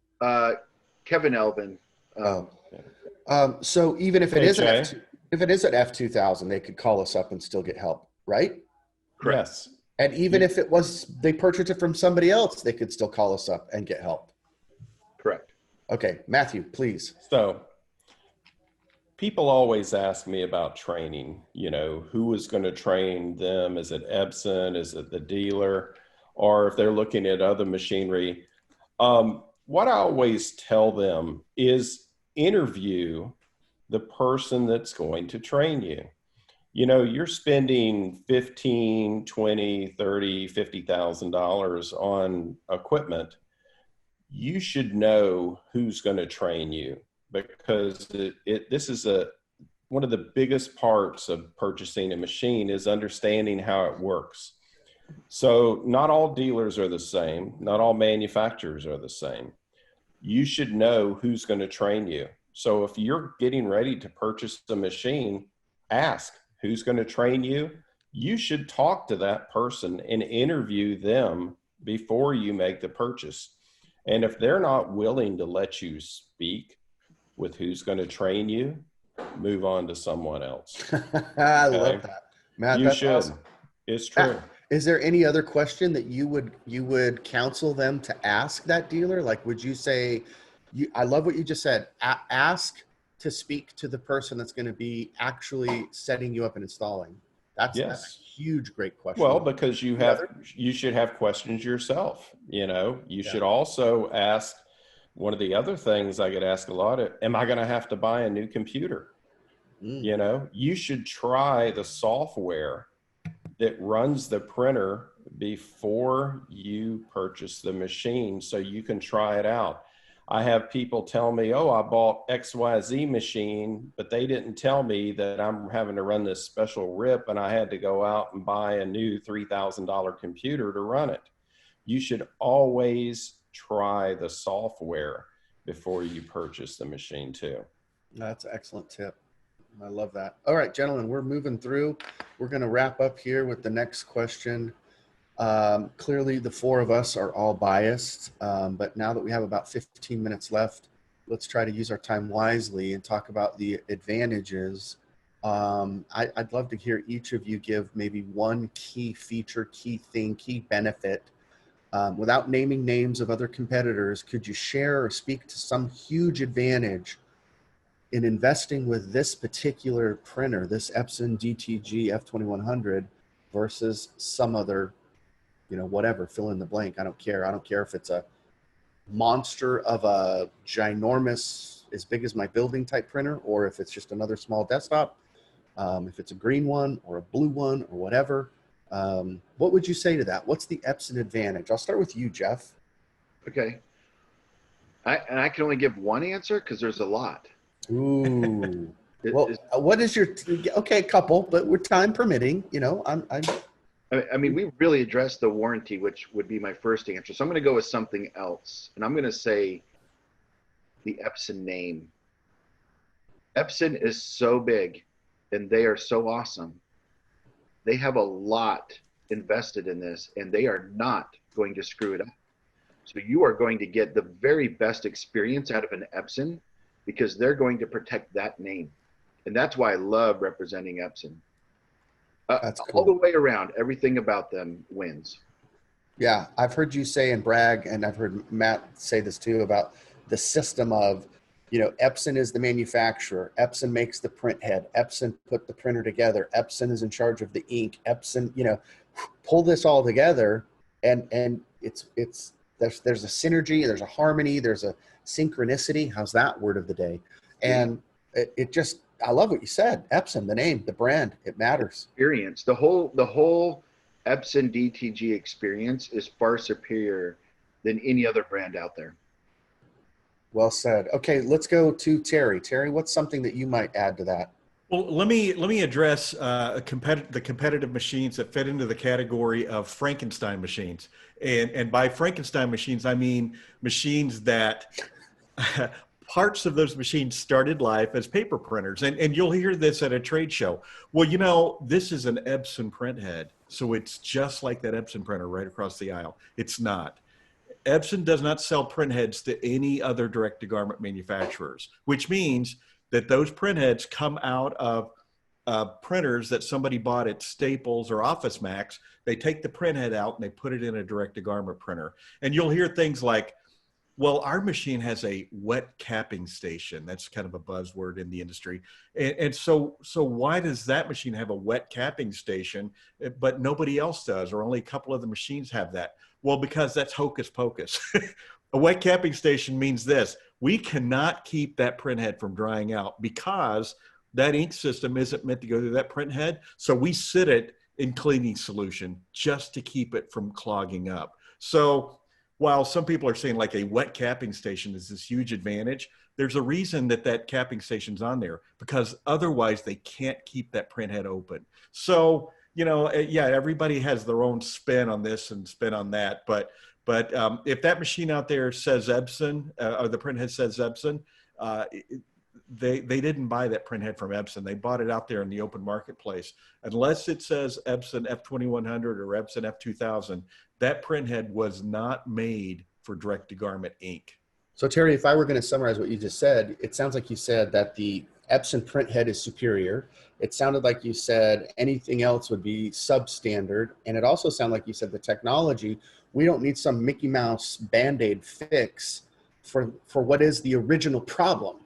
Kevin Elvin. So even if it is if it is an F2000, they could call us up and still get help, right? Correct. Yes. And even if it was, they purchased it from somebody else, they could still call us up and get help. Correct. Okay, Matthew, please. So people always ask me about training, you know, who is going to train them? Is it Epson? Is it the dealer? Or if they're looking at other machinery. What I always tell them is interview the person that's going to train you. You know, you're spending $15, $20, $30, $50,000 on equipment. You should know who's going to train you, because this is one of the biggest parts of purchasing a machine is understanding how it works. So not all dealers are the same. Not all manufacturers are the same. You should know who's going to train you. So if you're getting ready to purchase a machine, ask who's going to train you. You should talk to that person and interview them before you make the purchase. And if they're not willing to let you speak with who's going to train you, move on to someone else. I love that, Matt. You That's should. awesome. It's true. Matt, is there any other question that you would counsel them to ask that dealer? Like, would you say, I love what you just said. Ask to speak to the person that's going to be actually setting you up and installing. That's a huge, great question. Well, because you should have questions yourself. You should also ask. One of the other things I get asked a lot, am I going to have to buy a new computer? You should try the software that runs the printer before you purchase the machine so you can try it out. I have people tell me, oh, I bought XYZ machine, but they didn't tell me that I'm having to run this special RIP and I had to go out and buy a new $3,000 computer to run it. You should always try the software before you purchase the machine too. That's an excellent tip. I love that. All right, gentlemen, we're moving through. We're going to wrap up here with the next question. Clearly, the four of us are all biased, but now that we have about 15 minutes left, let's try to use our time wisely and talk about the advantages. I'd love to hear each of you give maybe one key feature, key thing, key benefit. Without naming names of other competitors, could you share or speak to some huge advantage in investing with this particular printer, this Epson DTG F2100 versus some other, whatever, fill in the blank. I don't care. I don't care if it's a monster of a ginormous, as big as my building type printer, or if it's just another small desktop, if it's a green one or a blue one or whatever. What would you say to that? What's the Epson Advantage? I'll start with you, Jeff. Okay. I can only give one answer because there's a lot. Ooh. Well, what is your, okay, a couple, but we're time permitting, I mean, we really addressed the warranty, which would be my first answer. So I'm going to go with something else. And I'm going to say the Epson name. Epson is so big and they are so awesome. They have a lot invested in this and they are not going to screw it up. So you are going to get the very best experience out of an Epson because they're going to protect that name. And that's why I love representing Epson. That's cool. All the way around, everything about them wins. Yeah, I've heard you say and brag, and I've heard Matt say this too, about the system of, Epson is the manufacturer. Epson makes the print head. Epson put the printer together. Epson is in charge of the ink. Epson, pull this all together, and there's a synergy, there's a harmony, there's a synchronicity. How's that word of the day? And it just, I love what you said. Epson, the name, the brand, it matters. Experience. The whole Epson DTG experience is far superior than any other brand out there. Well said. Okay, let's go to Terry. Terry, what's something that you might add to that? Well, let me address the competitive machines that fit into the category of Frankenstein machines. And by Frankenstein machines, I mean machines that parts of those machines started life as paper printers. And you'll hear this at a trade show. Well, this is an Epson printhead. So it's just like that Epson printer right across the aisle. It's not. Epson does not sell printheads to any other direct-to-garment manufacturers, which means that those printheads come out of printers that somebody bought at Staples or Office Max. They take the printhead out and they put it in a direct-to-garment printer. And you'll hear things like, well, our machine has a wet capping station. That's kind of a buzzword in the industry. And so why does that machine have a wet capping station, but nobody else does, or only a couple of the machines have that? Well, because that's hocus pocus. A wet capping station means this: we cannot keep that printhead from drying out because that ink system isn't meant to go through that printhead. So we sit it in cleaning solution just to keep it from clogging up. So while some people are saying like a wet capping station is this huge advantage, there's a reason that capping station's on there, because otherwise they can't keep that printhead open. So, yeah, everybody has their own spin on this and spin on that. But if that machine out there says Epson, or the printhead says Epson, they didn't buy that printhead from Epson. They bought it out there in the open marketplace. Unless it says Epson F2100 or Epson F2000, that printhead was not made for direct-to-garment ink. So Terry, if I were going to summarize what you just said, it sounds like you said that the Epson printhead is superior. It sounded like you said anything else would be substandard. And it also sounded like you said the technology, we don't need some Mickey Mouse Band-Aid fix for what is the original problem.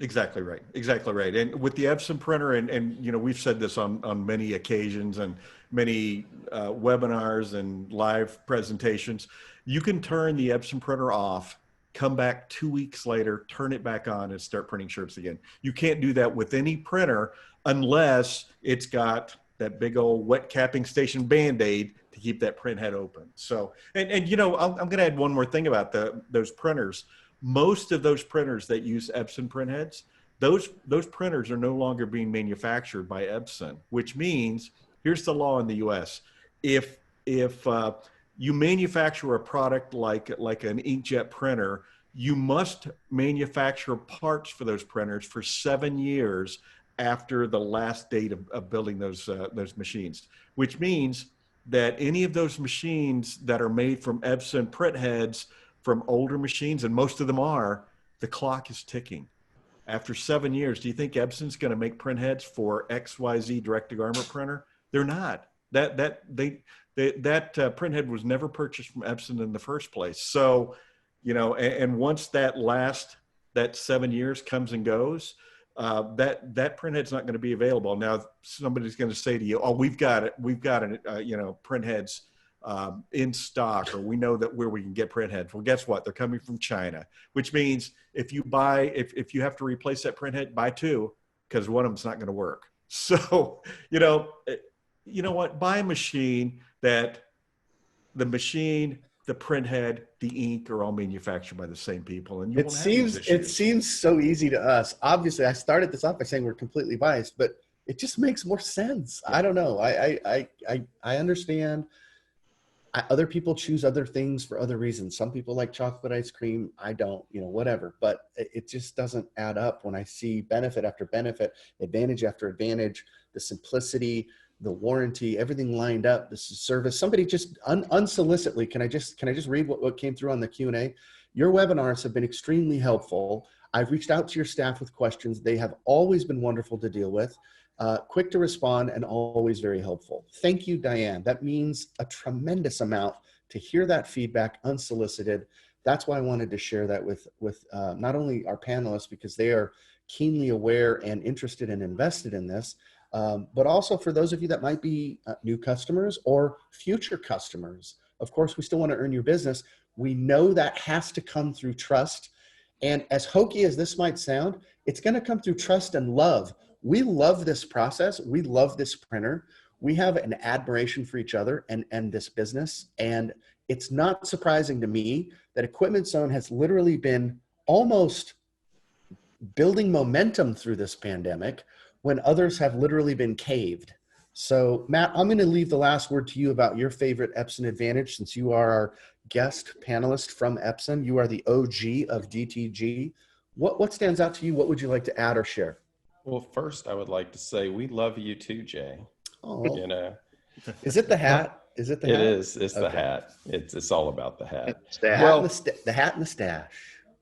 Exactly right. Exactly right. And with the Epson printer, and you know, we've said this on many occasions and many webinars and live presentations, you can turn the Epson printer off, come back 2 weeks later, turn it back on and start printing shirts again. You can't do that with any printer unless it's got that big old wet capping station Band-Aid to keep that print head open. So, and you know, I'm going to add one more thing about those printers. Most of those printers that use Epson printheads, those printers are no longer being manufactured by Epson, which means, here's the law in the US. If you manufacture a product like an inkjet printer, you must manufacture parts for those printers for 7 years after the last date of building those machines, which means that any of those machines that are made from Epson printheads from older machines, and most of them are, the clock is ticking. After 7 years, do you think Epson's going to make printheads for XYZ direct-to-garment printer? They're not. That printhead was never purchased from Epson in the first place. So, you know, and once that 7 years comes and goes, that printhead's not going to be available. Now, somebody's going to say to you, "Oh, we've got it. We've got it. You know, printheads in stock, or we know that where we can get printheads." Well, guess what? They're coming from China, which means if you have to replace that printhead, buy two, because one of them's not going to work. So, you know what? Buy a machine that the machine, the printhead, the ink are all manufactured by the same people, and it seems so easy to us. Obviously, I started this off by saying we're completely biased, but it just makes more sense. Yeah. I don't know. I understand. Other people choose other things for other reasons. Some people like chocolate ice cream. I don't, you know, whatever. But it just doesn't add up when I see benefit after benefit, advantage after advantage, the simplicity, the warranty, everything lined up, the service. Somebody just unsolicitedly, can I just read what came through on the Q&A? Your webinars have been extremely helpful. I've reached out to your staff with questions. They have always been wonderful to deal with. Quick to respond and always very helpful. Thank you, Diane. That means a tremendous amount to hear that feedback unsolicited. That's why I wanted to share that with not only our panelists, because they are keenly aware and interested and invested in this, but also for those of you that might be new customers or future customers. Of course, we still want to earn your business. We know that has to come through trust. And as hokey as this might sound, it's going to come through trust and love. We love this process. We love this printer. We have an admiration for each other and this business. And it's not surprising to me that Equipment Zone has literally been almost building momentum through this pandemic when others have literally been caved. So Matt, I'm going to leave the last word to you about your favorite Epson Advantage, since you are our guest panelist from Epson. You are the OG of DTG. What stands out to you? What would you like to add or share? Well, first, I would like to say we love you too, Jay. Oh, you know, is it the hat? Is it the hat? It is. It's okay. The hat. It's all about the hat. The hat and the stash.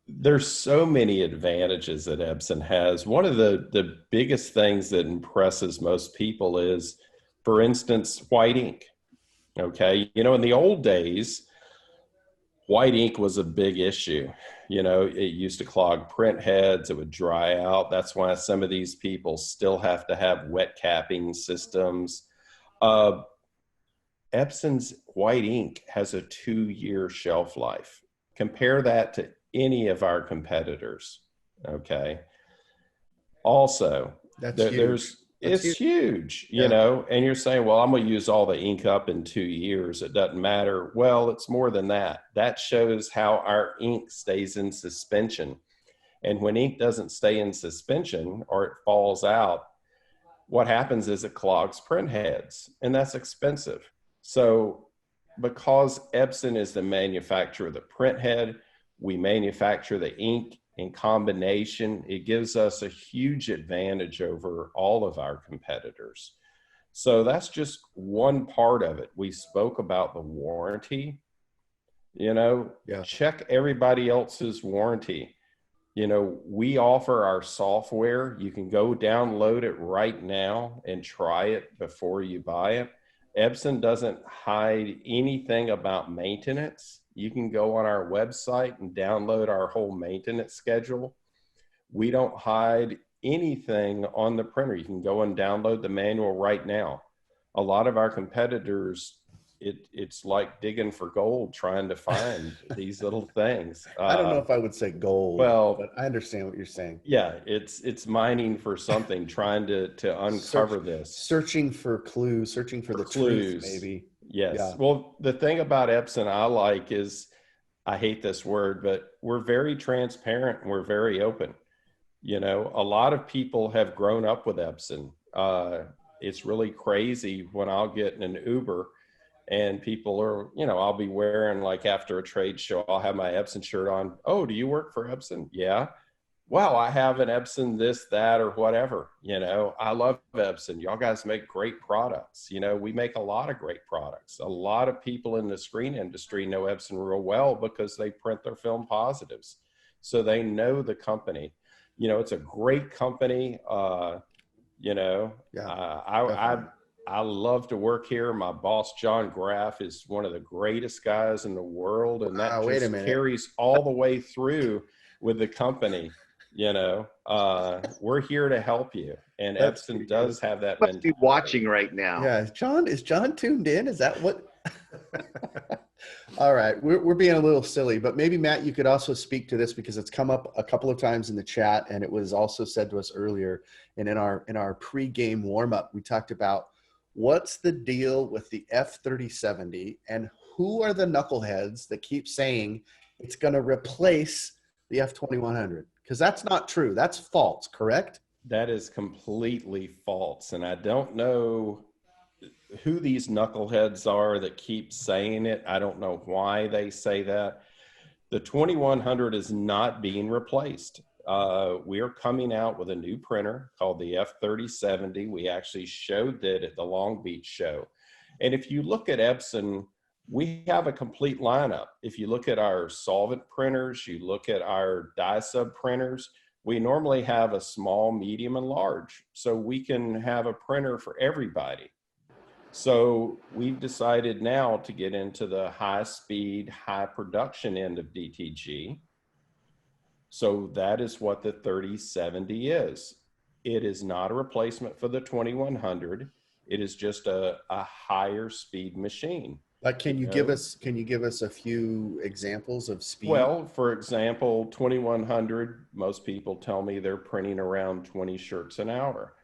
There's so many advantages that Epson has. One of the biggest things that impresses most people is, for instance, white ink. Okay, you know, in the old days, white ink was a big issue. You know, it used to clog print heads. It would dry out. That's why some of these people still have to have wet capping systems. Epson's white ink has a 2-year shelf life. Compare that to any of our competitors. Okay. Also, it's huge, you know, and you're saying, well, I'm going to use all the ink up in 2 years. It doesn't matter. Well, it's more than that. That shows how our ink stays in suspension. And when ink doesn't stay in suspension or it falls out, what happens is it clogs print heads, and that's expensive. So because Epson is the manufacturer of the print head, we manufacture the ink in combination, it gives us a huge advantage over all of our competitors. So that's just one part of it. We spoke about the warranty, check everybody else's warranty. We offer our software. You can go download it right now and try it before you buy it. Epson doesn't hide anything about maintenance. You can go on our website and download our whole maintenance schedule. We don't hide anything on the printer. You can go and download the manual right now. A lot of our competitors, it's like digging for gold, trying to find these little things. I don't know if I would say gold, but I understand what you're saying. Yeah, it's mining for something, trying to uncover this. Searching for clues, searching for the clues, maybe. Yes. Yeah. Well, the thing about Epson I like is, I hate this word, but we're very transparent and we're very open. A lot of people have grown up with Epson. It's really crazy when I'll get in an Uber and people are, I'll be wearing, like, after a trade show, I'll have my Epson shirt on. Oh, do you work for Epson? Yeah. Wow, I have an Epson this, that, or whatever. I love Epson. Y'all guys make great products. We make a lot of great products. A lot of people in the screen industry know Epson real well because they print their film positives. So they know the company. It's a great company. I love to work here. My boss, John Graff, is one of the greatest guys in the world. And that just carries all the way through with the company. We're here to help you. And Epson does have that. Must be watching right now. Yeah. Is John tuned in? Is that what? All right. We're being a little silly, but maybe Matt, you could also speak to this because it's come up a couple of times in the chat. And it was also said to us earlier. And in our pre-game warm-up, we talked about what's the deal with the F3070 and who are the knuckleheads that keep saying it's going to replace the F2100? Because that's not true. That's false, correct? That is completely false. And I don't know who these knuckleheads are that keep saying it. I don't know why they say that. The 2100 is not being replaced. We are coming out with a new printer called the F3070. We actually showed that at the Long Beach show. And if you look at Epson, we have a complete lineup. If you look at our solvent printers, you look at our dye sub printers, we normally have a small, medium, and large. So we can have a printer for everybody. So we've decided now to get into the high speed, high production end of DTG. So that is what the 3070 is. It is not a replacement for the 2100. It is just a higher speed machine. But can you give us a few examples of speed? Well, for example, 2100, most people tell me they're printing around 20 shirts an hour.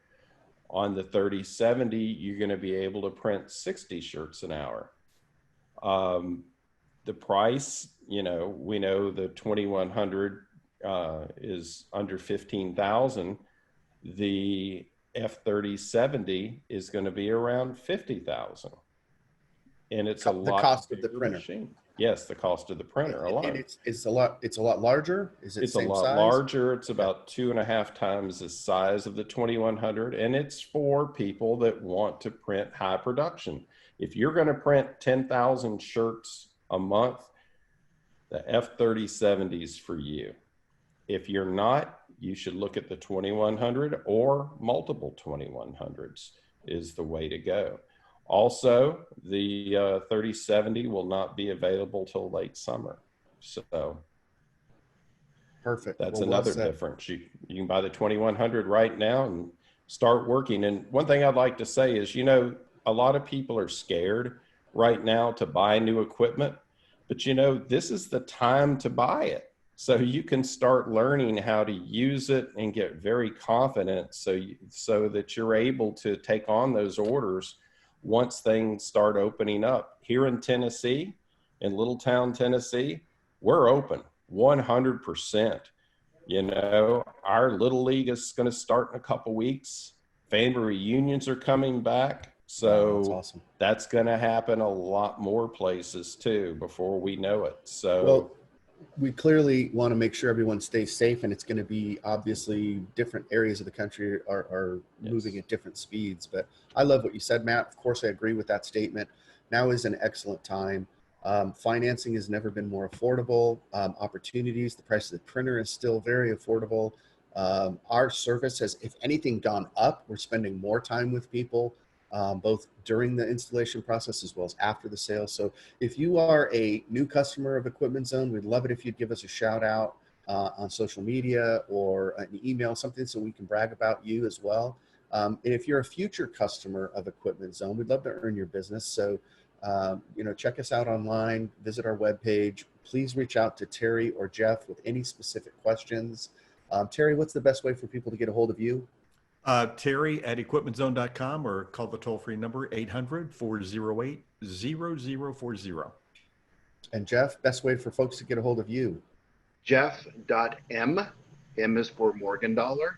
On the 3070, you're going to be able to print 60 shirts an hour. The price, we know the 2100 is under 15,000. The F3070 is going to be around 50,000. And it's a lot. The cost of the printer. Machine. Yes, the cost of the printer alone. And it's a lot larger. Is it? It's a lot larger. It's about 2.5 times the size of the 2100, and it's for people that want to print high production. If you're going to print 10,000 shirts a month, the F3070 is for you. If you're not, you should look at the 2100 or multiple 2100s is the way to go. Also, the 3070 will not be available till late summer. So perfect. That's another difference. You can buy the 2100 right now and start working. And one thing I'd like to say is, a lot of people are scared right now to buy new equipment, but this is the time to buy it. So you can start learning how to use it and get very confident so that you're able to take on those orders once things start opening up. Here in Tennessee, in Littletown, Tennessee, we're open 100%. Our Little League is going to start in a couple weeks. Family reunions are coming back. So that's awesome. That's going to happen a lot more places too before we know it. So we clearly want to make sure everyone stays safe, and it's going to be obviously different areas of the country are moving at different speeds. But I love what you said, Matt. Of course, I agree with that statement. Now is an excellent time. Financing has never been more affordable. Opportunities, the price of the printer is still very affordable. Our service has, if anything, gone up. We're spending more time with people, both during the installation process as well as after the sale. So if you are a new customer of Equipment Zone, we'd love it if you'd give us a shout out on social media or an email, something so we can brag about you as well. And if you're a future customer of Equipment Zone, we'd love to earn your business. So, check us out online, visit our webpage. Please reach out to Terry or Jeff with any specific questions. Terry, what's the best way for people to get a hold of you? Terry at equipmentzone.com, or call the toll-free number 800-408-0040. And Jeff, best way for folks to get a hold of you? Jeff.m, M is for Morgan Dollar.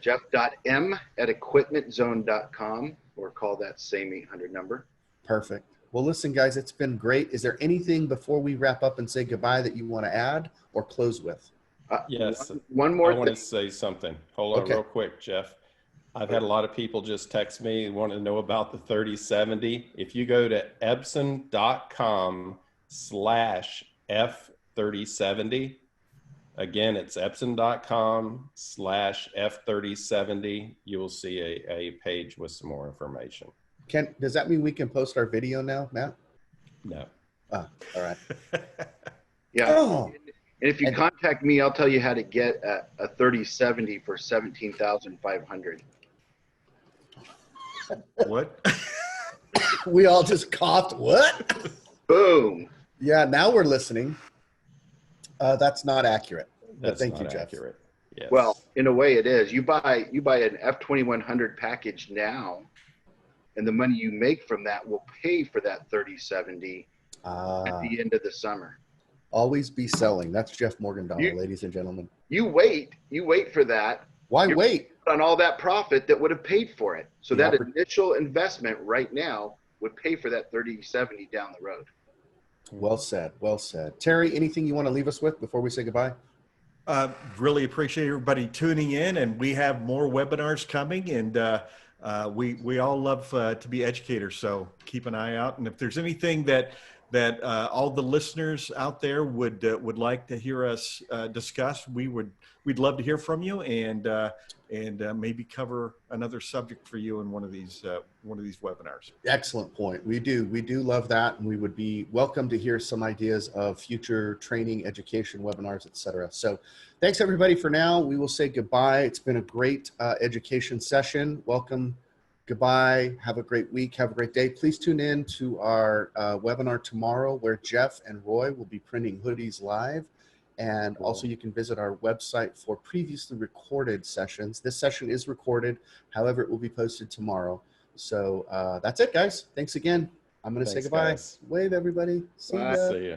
Jeff.m at equipmentzone.com, or call that same 800 number. Perfect. Well, listen, guys, it's been great. Is there anything before we wrap up and say goodbye that you want to add or close with? Yes. One more I want thing. to say something. Hold on real quick, Jeff. I've had a lot of people just text me, want to know about the 3070. If you go to Epson.com/F3070, again, it's Epson.com/F3070, you will see a page with some more information. Does that mean we can post our video now, Matt? No. All right. Yeah. Oh. And if you contact me, I'll tell you how to get a 3070 for $17,500. What? We all just coughed. What? Boom. Yeah, now we're listening. That's not accurate. That's thank not you, Jeff. accurate. Yes. Well, in a way it is. You buy an F2100 package now, and the money you make from that will pay for that 3070 at the end of the summer. Always be selling. That's Jeff Morgendahl, ladies and gentlemen. You wait for that. Why wait? On all that profit that would have paid for it. So that initial investment right now would pay for that 3070 down the road. Well said. Well said. Terry, anything you want to leave us with before we say goodbye? Really appreciate everybody tuning in, and we have more webinars coming, and we all love to be educators, so keep an eye out. And if there's anything that all the listeners out there would like to hear us discuss, we'd love to hear from you, and maybe cover another subject for you in one of these webinars. Excellent point. We do love that, and we would be welcome to hear some ideas of future training, education, webinars, etc. So thanks everybody for now. We will say goodbye. It's been a great education session. Welcome. Goodbye. Have a great week. Have a great day. Please tune in to our webinar tomorrow, where Jeff and Roy will be printing hoodies live. And also you can visit our website for previously recorded sessions. This session is recorded. However, it will be posted tomorrow. So that's it, guys. Thanks again. I'm going to say goodbye. Guys. Wave, everybody. See ya. See ya.